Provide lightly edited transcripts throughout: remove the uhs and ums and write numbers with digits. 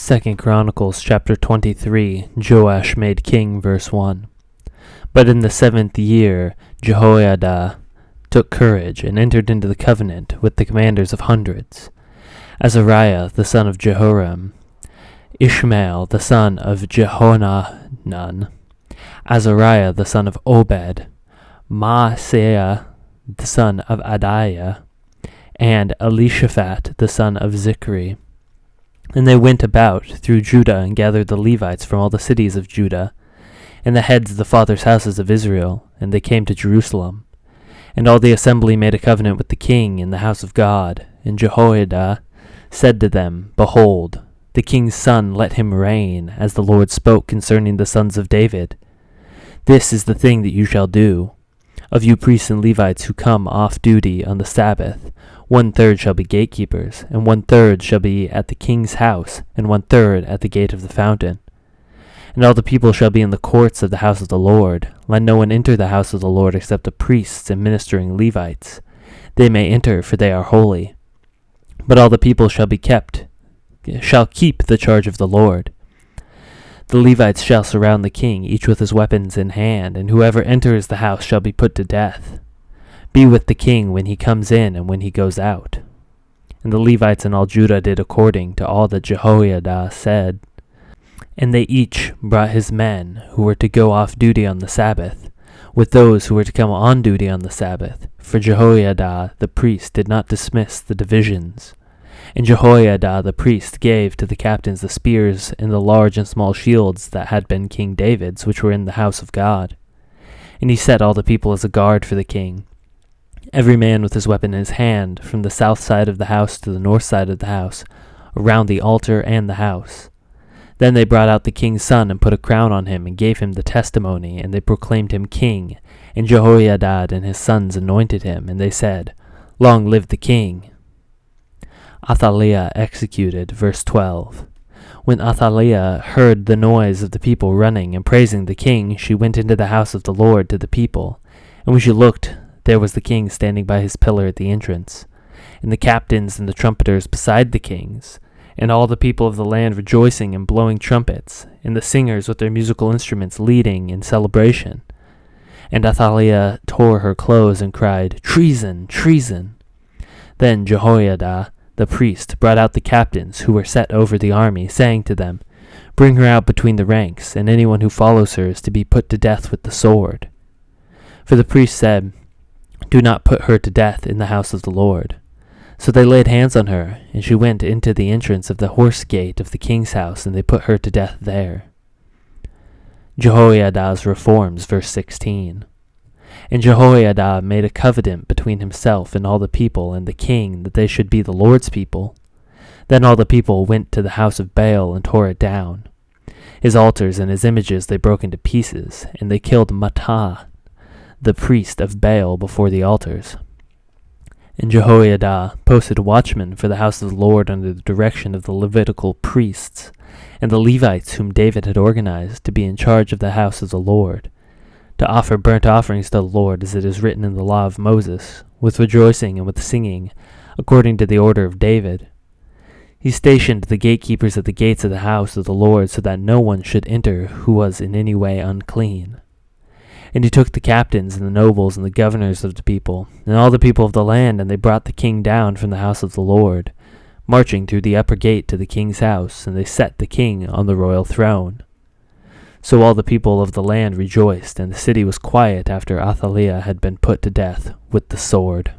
2 Chronicles chapter 23, Joash made king, verse 1. But in the 7th year, Jehoiada took courage and entered into the covenant with the commanders of hundreds, Azariah the son of Jehoram, Ishmael the son of Jehohanan, Azariah the son of Obed, Maaseiah the son of Adaiah, and Elishaphat the son of Zichri. And they went about through Judah and gathered the Levites from all the cities of Judah, and the heads of the fathers' houses of Israel, and they came to Jerusalem. And all the assembly made a covenant with the king in the house of God. And Jehoiada said to them, Behold, the king's son, let him reign, as the Lord spoke concerning the sons of David. This is the thing that you shall do. Of you priests and Levites who come off duty on the Sabbath, 1/3 shall be gatekeepers, and 1/3 shall be at the king's house, and 1/3 at the gate of the fountain. And all the people shall be in the courts of the house of the Lord. Let no one enter the house of the Lord except the priests and ministering Levites. They may enter, for they are holy. But all the people shall keep the charge of the Lord. The Levites shall surround the king, each with his weapons in hand, and whoever enters the house shall be put to death. Be with the king when he comes in and when he goes out. And the Levites and all Judah did according to all that Jehoiada said. And they each brought his men who were to go off duty on the Sabbath, with those who were to come on duty on the Sabbath. For Jehoiada the priest did not dismiss the divisions. And Jehoiada the priest gave to the captains the spears and the large and small shields that had been King David's, which were in the house of God. And he set all the people as a guard for the king, every man with his weapon in his hand, from the south side of the house to the north side of the house, around the altar and the house. Then they brought out the king's son and put a crown on him and gave him the testimony, and they proclaimed him king. And Jehoiada and his sons anointed him, and they said, Long live the king. Athaliah executed, verse 12. When Athaliah heard the noise of the people running and praising the king, she went into the house of the Lord to the people. And when she looked, there was the king standing by his pillar at the entrance, and the captains and the trumpeters beside the kings, and all the people of the land rejoicing and blowing trumpets, and the singers with their musical instruments leading in celebration. And Athaliah tore her clothes and cried, Treason! Treason! Then Jehoiada the priest brought out the captains who were set over the army, saying to them, Bring her out between the ranks, and anyone who follows her is to be put to death with the sword. For the priest said, Do not put her to death in the house of the Lord. So they laid hands on her, and she went into the entrance of the horse gate of the king's house, and they put her to death there. Jehoiada's reforms, verse 16. And Jehoiada made a covenant between himself and all the people and the king, that they should be the Lord's people. Then all the people went to the house of Baal and tore it down. His altars and his images they broke into pieces, and they killed Mattah, the priest of Baal, before the altars. And Jehoiada posted watchmen for the house of the Lord under the direction of the Levitical priests, and the Levites whom David had organized to be in charge of the house of the Lord, to offer burnt offerings to the Lord as it is written in the law of Moses, with rejoicing and with singing, according to the order of David. He stationed the gatekeepers at the gates of the house of the Lord, so that no one should enter who was in any way unclean. And he took the captains and the nobles and the governors of the people, and all the people of the land, and they brought the king down from the house of the Lord, marching through the upper gate to the king's house, and they set the king on the royal throne. So all the people of the land rejoiced, and the city was quiet after Athaliah had been put to death with the sword.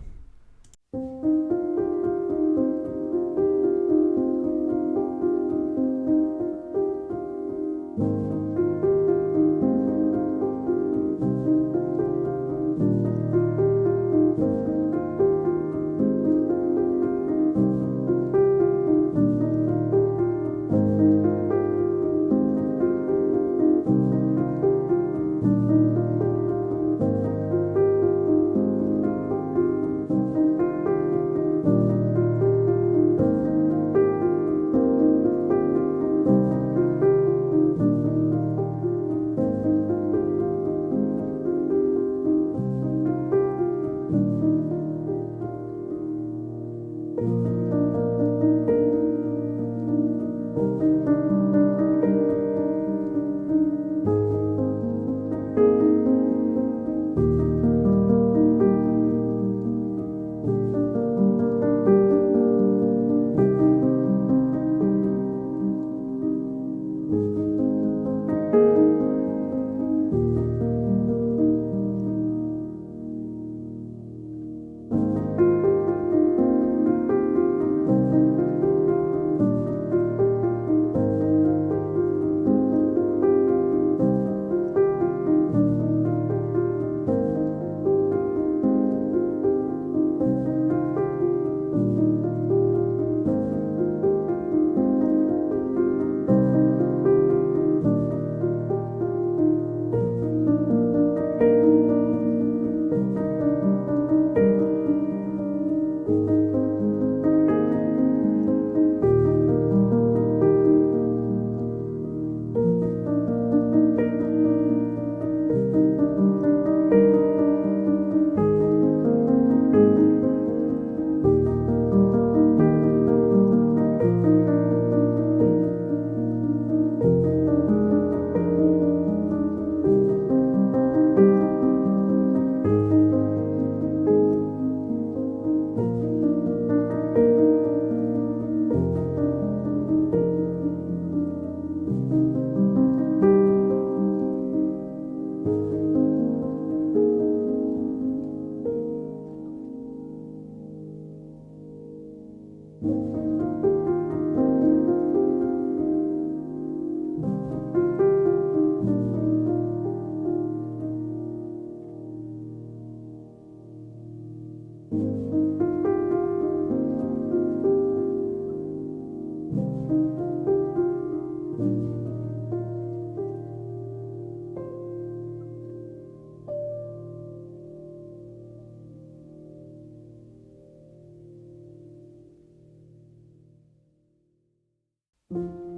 you